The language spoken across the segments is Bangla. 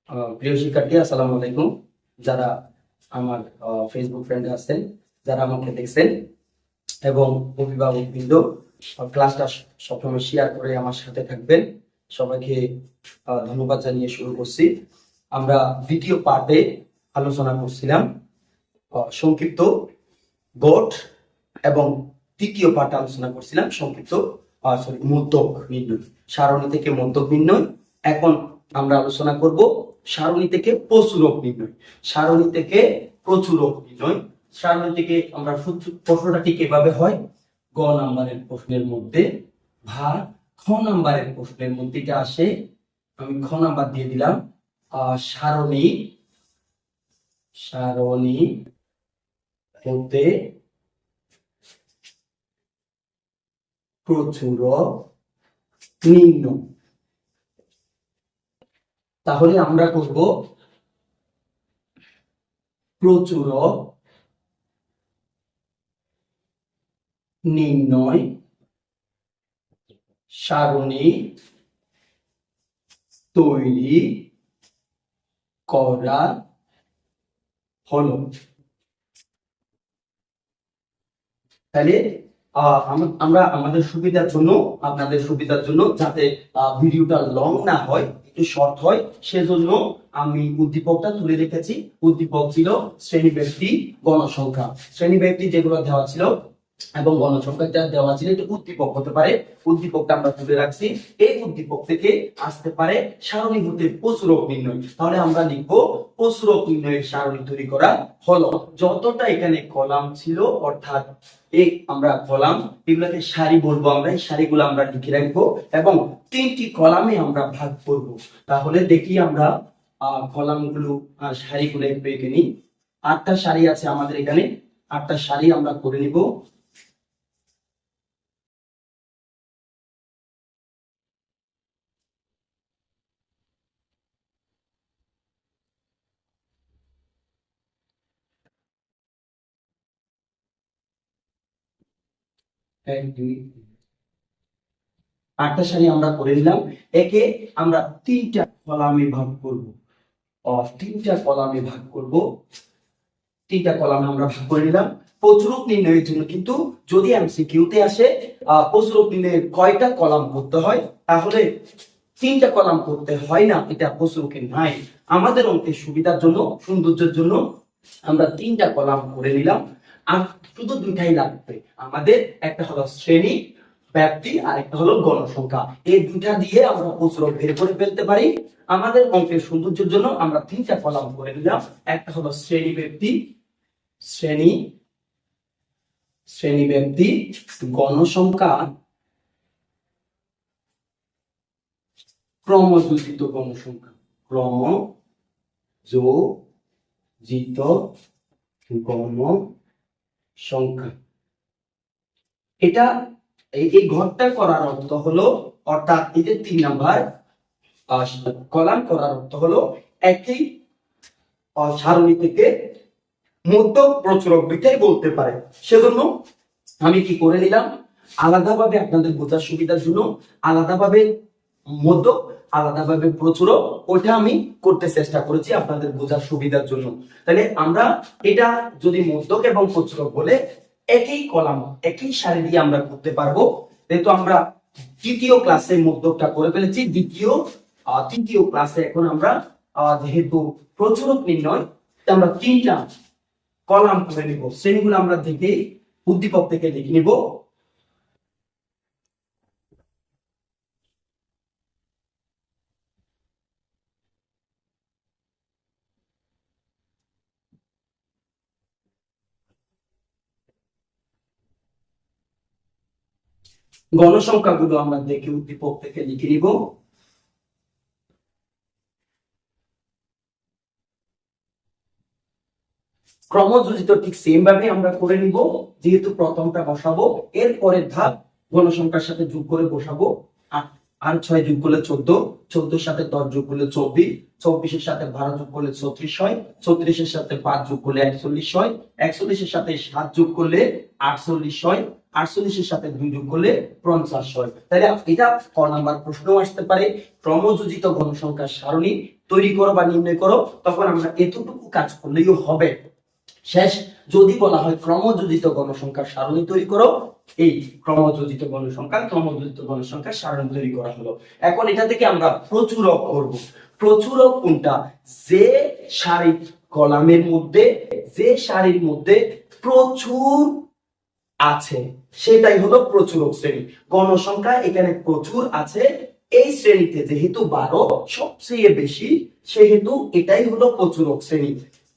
প্রিয় শিক্ষার্থী, আসসালামু আলাইকুম। যারা আমার ফেসবুক ফ্রেন্ড আছেন, যারা আমাকে দেখছেন, এবং অভিভাবক বৃন্দ, ক্লাসটা সবসময় শেয়ার করে আমার সাথে থাকবেন, সবাইকে ধন্যবাদ জানিয়ে শুরু করছি। আমরা দ্বিতীয় পার্টে আলোচনা করছিলাম সংক্ষিপ্ত গঠ, এবং তৃতীয় পার্টে আলোচনা করছিলাম সংক্ষিপ্ত মধ্যক নির্ণয়, সারণী থেকে মধ্যক নির্ণয়। এখন আমরা আলোচনা করব সারণী থেকে প্রচুরক নির্ণয়। সারণী থেকে প্রচুরক নির্ণয়, সারণী থেকে আমরা প্রশ্নটা ঠিক এভাবে হয়: গ নাম্বারের প্রশ্নের মধ্যে ভাগ খ নাম্বারের প্রশ্নের মধ্যে এটা আসে। আমি খ নাম্বার দিয়ে দিলাম সারণী সারণী হতে প্রচুরক নির্ণয়। তাহলে আমরা করব প্রচুরক নির্ণয় সারণী তৈরি করা হলো। তাহলে আমরা আমাদের সুবিধার জন্য, আপনাদের সুবিধার জন্য, যাতে ভিডিওটা লং না হয়, একটু শর্ট হয়, সেজন্য আমি উদ্দীপকটা তুলে রেখেছি। উদ্দীপক ছিল শ্রেণী ব্যক্তি গণসংখ্যা। শ্রেণী ব্যক্তি যেগুলো দেওয়া ছিল এবং গণসংখ্যাটা দেওয়া ছিল, এটা উদ্দীপক হতে পারে। উদ্দীপকটা আমরা তুলে রাখছি। এই উদ্দীপক থেকে আসতে পারে সারণী হতে প্রচুরক নির্ণয়। তাহলে আমরা লিখবো প্রচুরক নির্ণয়ের সারণী তৈরি করা হলো। যতটা এখানে কলাম ছিল, অর্থাৎ এই আমরা কলাম, এগুলোকে সারি বলবো, আমরা এই সারিগুলো আমরা লিখে রাখবো এবং 3টি কলামে আমরা ভাগ করব। তাহলে দেখি আমরা কলামগুলো আর সারিগুলো একটু এঁকে নিই। 8টা সারি আছে আমাদের এখানে, 8টা সারি আমরা করে নিব। এক, দুই, 8টা সারি আমরা করে নিলাম। একে আমরা 3টা কলামে ভাগ করব। 3টা কলামে ভাগ করব। 3টা কলামে আমরা ভাগ করে নিলাম। প্রচুরক নির্ণয়ের জন্য কিন্তু যদি এমসিকিউতে আসে প্রচুরক নির্ণয়ের কয়টা কলাম করতে হয়, তাহলে 3টা কলাম করতে হয় না, এটা প্রচুরকে নাই। আমাদের অঙ্কের সুবিধার জন্য, সৌন্দর্যের জন্য আমরা 3টা কলাম করে নিলাম। আর শুধু 2টাই লাগবে আমাদের, একটা হলো শ্রেণী ব্যক্তি আর একটা হলো গণসংখ্যা। এই 2টা দিয়ে আমরা প্রচুরক বের করে ফেলতে পারি। আমাদের অঙ্কের সৌন্দর্যের জন্য আমরা 3টা কলাম করে নিলাম। একটা হলো শ্রেণী ব্যক্তি, শ্রেণী শ্রেণী ব্যক্তি, গণসংখ্যা, ক্রমযোজিত গণসংখ্যা, ক্রমযোজিত গণসংখ্যা। এটা এই ঘরটা করার অর্থ হলো, অর্থাৎ এই যে 3 নাম্বার কলাম করার অর্থ হলো একই সারণী থেকে মধ্যক প্রচুরক দুইটাই বলতে পারে। সেজন্য আমি কি করে নিলাম, আলাদাভাবে আপনাদের বোঝার সুবিধার জন্য আলাদাভাবে মধ্যক, আলাদাভাবে প্রচুরক, ওইটা আমি করতে চেষ্টা করেছি আপনাদের বোঝার সুবিধার জন্য। তাহলে আমরা এটা যদি মধ্যক এবং প্রচুরক বলে একই কলাম, একই সারি দিয়ে আমরা করতে পারবো। যেহেতু আমরা তৃতীয় ক্লাসে মধ্যকটা করে ফেলেছি, তৃতীয় ক্লাসে এখন আমরা যেহেতু প্রচুরক নির্ণয়, আমরা 3টা কলাম করে নিব। শ্রেণীগুলো আমরা দেখে উদ্দীপক থেকে লিখে নিব। গণসংখ্যাগুলো আমরা দেখে উদ্দীপক থেকে লিখে নিব। ক্রমযোজিত ঠিক সেম ভাবে আমরা করে নিব, যেহেতু প্রথমটা বসাবো, এর পরের ধাপ গণসংখ্যার সাথে যোগ করে বসাবো। 8 আর 6 যোগ করলে 14, 14 সাথে 10 যোগ করলে 24, 24 এর সাথে 12 যোগ করলে 34 হয়, 34 এর সাথে 5 যোগ করলে 41 হয়, 41 এর সাথে 7 যোগ করলে 48 হয়, 48 এর সাথে 2 যোগ করলে 50 হয়। তাহলে এটা ক নাম্বার প্রশ্ন আসতে পারে, ক্রমযোজিত গণসংখ্যার সারণী তৈরি করো বা নির্ণয় করো, তখন আমরা এতটুকু কাজ করলেই হবে। শেষ যদি বলা হয় ক্রমযোজিত গণসংখ্যার সারণী তৈরি করো, এই ক্রমযোজিত গণসংখ্যার সারণী তৈরি করা হলো। এখন এটা থেকে আমরা প্রচুরক করব। প্রচুরক কোনটা? যে সারির কলামের মধ্যে, যে সারির মধ্যে প্রচুর আছে সেটাই হলো প্রচুরক শ্রেণী। গণসংখ্যা এখানে প্রচুর আছে, এই শ্রেণীতে যেহেতু 12 সবচেয়ে বেশি, সেহেতু এটাই হলো প্রচুরক শ্রেণী।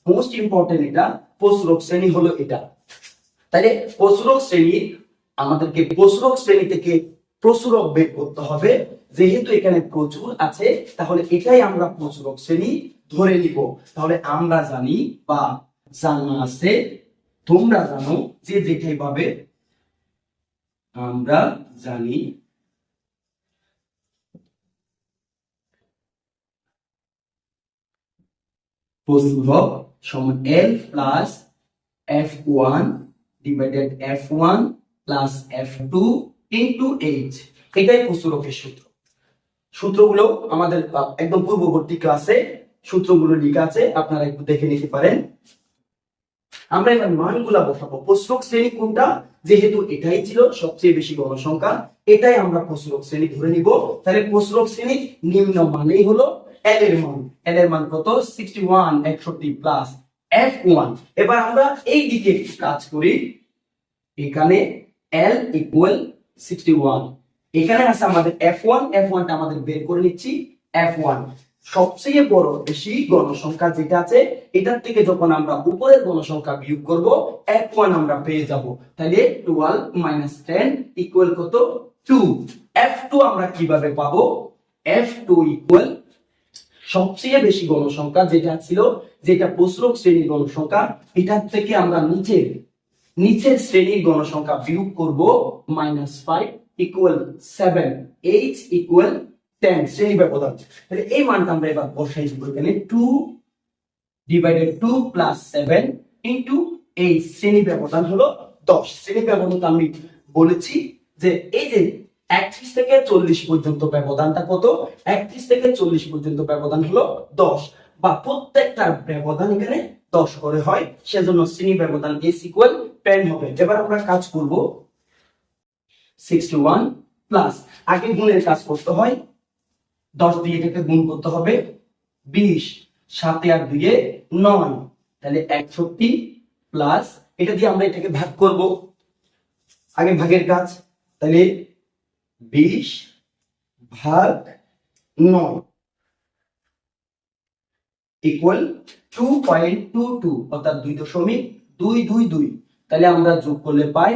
মোস্ট ইম্পর্টেন্ট, এটা প্রচুরক শ্রেণী হলো এটা। তাহলে প্রচুরক শ্রেণী, আমাদেরকে প্রচুরক শ্রেণী থেকে প্রচুরক বের করতে হবে। যেহেতু এখানে প্রচুর আছে, তাহলে এটাই আমরা প্রচুরক শ্রেণী ধরে নিব। তাহলে আমরা জানি বা জানা আছে, তোমরা জানো, যে যেটাই পাবে আমরা জানি প্রচুরক সমান L plus F1 divided F1 plus F2 into H। এটাই প্রচুরকের সূত্র। সূত্রগুলো আমাদের একদম পূর্ববর্তী ক্লাসে সূত্রগুলো লেখা আছে, আপনারা একটু দেখে নিতে পারেন। আমরা এবার মানগুলা বসাবো। প্রচুরক শ্রেণী কোনটা? যেহেতু এটাই ছিল সবচেয়ে বেশি গণসংখ্যা, এটাই আমরা প্রচুরক শ্রেণী ধরে নিব। তাহলে প্রচুরক শ্রেণীর নিম্ন মানেই হলো L এর মান। L এর মান কত? 61, 61 প্লাস F1। এবার আমরা এই দিকে একটু কাজ করি। এখানে L ইকুয়াল 61, এখানে আছে আমাদের F1, F1টা আমাদের বের করে নিচ্ছি। F1 সবচেয়ে বড় বেশি গণসংখ্যা যেটা আছে, এটার থেকে যখন আমরা উপরের গণসংখ্যা বিয়োগ করব, F1 আমরা পেয়ে যাব। তাহলে 12 মাইনাস 10 ইকুয়াল কত? 2। F2 আমরা কিভাবে পাবো? F2 ইকুয়াল সবচেয়ে বেশি গণসংখ্যা যেটা ছিল, যেটা প্রচুরক শ্রেণীর গণসংখ্যা, এটার থেকে আমরা নিচের শ্রেণীর গণসংখ্যা বিয়োগ করব। -5 ইকুয়াল 7, H ইকুয়াল 10 শ্রেণী ব্যবধান। তাহলে এই মানটা আমরা এবার বসাই দিব এখানে। 2 ডিভাইডেড 2 প্লাস 7 ইনটু H, শ্রেণী ব্যবধান হলো 10। শ্রেণী ব্যবধান আমি বলেছি যে এই যে 31 থেকে 40 পর্যন্ত ব্যবধানটা কত? 31 থেকে 40 পর্যন্ত ব্যবধান হলো 10, বা প্রত্যেকটা ব্যবধান এখানে 10 করে হয়, সেজন্য শ্রেণী ব্যবধান S ইকুয়াল 10 হবে। এবার আমরা কাজ করব 61 প্লাস, আগে গুণের কাজ করতে হয়, 10 দিয়ে এটাকে গুণ করতে হবে, 20, 7 আর 2 9, তাহলে 61 প্লাস, এটা দিয়ে আমরা এটাকে ভাগ করব, আগে ভাগের কাজ। তাহলে 20 ভাগ 9 ইকুয়াল 2.22, অর্থাৎ 2.222। তাহলে আমরা যোগ করলে পাই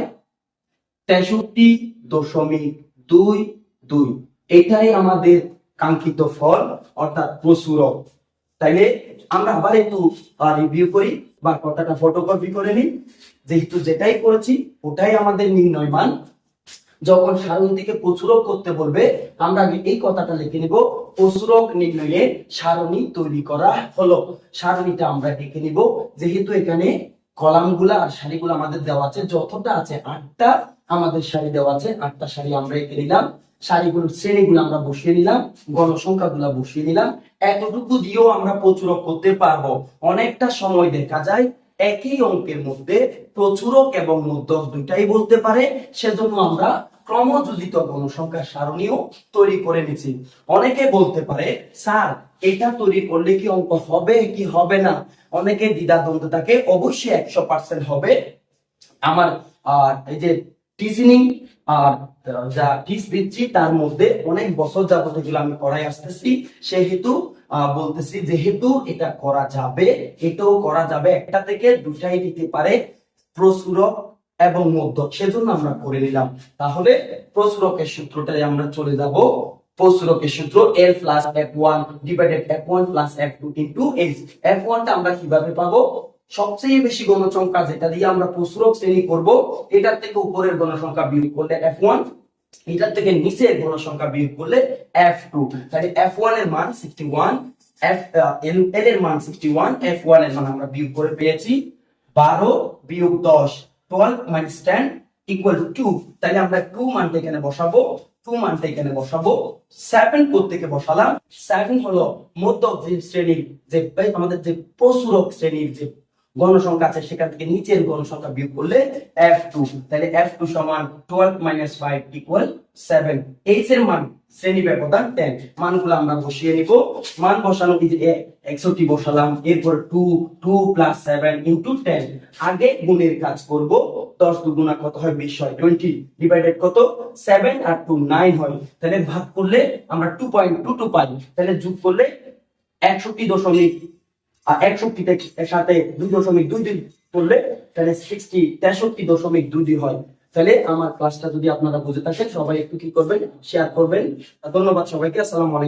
63.22। এটাই আমাদের কাঙ্ক্ষিত ফল, অর্থাৎ প্রচুরক। তাইলে আমরা আবার একটু রিভিউ করি বা কথাটা ফটোকপি করে নিই। যেহেতু যেটাই করেছি ওটাই আমাদের নির্ণয় মান। যখন সারণী থেকে প্রচুরক করতে বলবে, আমরা আগে এই কথাটা লিখে নিব, প্রচুরক নির্ণয়ের সারণী তৈরি করা হলো। সারণীটা আমরা লিখে নিব, যেহেতু এখানে কলামগুলা আর সারিগুলো আমাদের দেওয়া আছে, যতটা আছে 8টা আমাদের সারি দেওয়া আছে, 8টা সারি আমরা এঁকে নিলাম, সারিগুলোর শ্রেণীগুলো আমরা বসিয়ে নিলাম, গণসংখ্যাগুলো বসিয়ে নিলাম। এতটুকু দিয়েও আমরা প্রচুরক করতে পারবো। অনেকটা সময় দেখা যায় একই অঙ্কের মধ্যে প্রচুরক এবং মধ্যক দুইটাই বলতে পারে, সেজন্য আমরা ক্রমযোজিত গণসংখ্যার সারণীও তৈরি করে নিয়েছি। অনেকে বলতে পারে, স্যার এটা তৈরি করলে কি অঙ্ক হবে কি হবে না? অনেকে দ্বিধাদ্বন্দ্ব থাকে। অবশ্যই 100% হবে। আমার এই যে টিচিং আর যা টিচ দিচ্ছি তার মধ্যে অনেক বছর যাবত এগুলো আমি করাই আসতেছি, সেহেতু বলতেছি, যেহেতু এটা করা যাবে, এটাও করা যাবে, একটা থেকে দুটাই দিতে পারে, প্রচুরক এবং মধ্যক, সেজন্য আমরা করে নিলাম। তাহলে প্রচুরকের সূত্রটাই আমরা চলে যাব। প্রচুরকের সূত্র L plus F1 divided F1 plus F2 into H। F1 টা আমরা কিভাবে পাবো? সবচেয়ে বেশি গণসংখ্যা যেটা দিয়ে আমরা প্রচুরক শ্রেণী করব, এটার থেকে উপরের গণসংখ্যা বিয়োগ করলে F1, এটার থেকে নিচের গণসংখ্যা বিয়োগ করলে F2। তাহলে F1 এর মান 61, L এর মান 61, F1 এর মান আমরা বিয়োগ করে পেয়েছি 12 বিয়োগ 10, 12 minus 10 equal to 2। তাহলে আমরা 2 মানটা এখানে বসাবো। 2 মানটা এখানে বসাবো। 7 কোত্থেকে বসালাম? 7 হলো মধ্য শ্রেণীর যে আমাদের যে প্রচুরক শ্রেণীর যে গণসংখ্যা আছে সেখান থেকে নিচের গণসংখ্যা বিয়োগ করলে f2, তাহলে f2 সমান 12 - 5 = 7। h এর মান শ্রেণী ব্যবধান 10, মানগুলো আমরা বসিয়ে নিব। মান বসানো এই যে 61 বসালাম, এরপর 2 + 7 × 10। আগে গুণের কাজ করব। 10 দুগুণা কত হয়? 20 হয়। 20 ডিভাইডেড কত? 7 আর 2 9 হয়। তাহলে ভাগ করলে আমরা 2.22 পাই। তাহলে যোগ করলে 61 এর সাথে 2.22 করলে তাহলে 63.22 হয়। তাহলে আমার ক্লাসটা যদি আপনারা বুঝে থাকেন সবাই একটু কি করবেন? শেয়ার করবেন। ধন্যবাদ সবাইকে। আসসালামু আলাইকুম।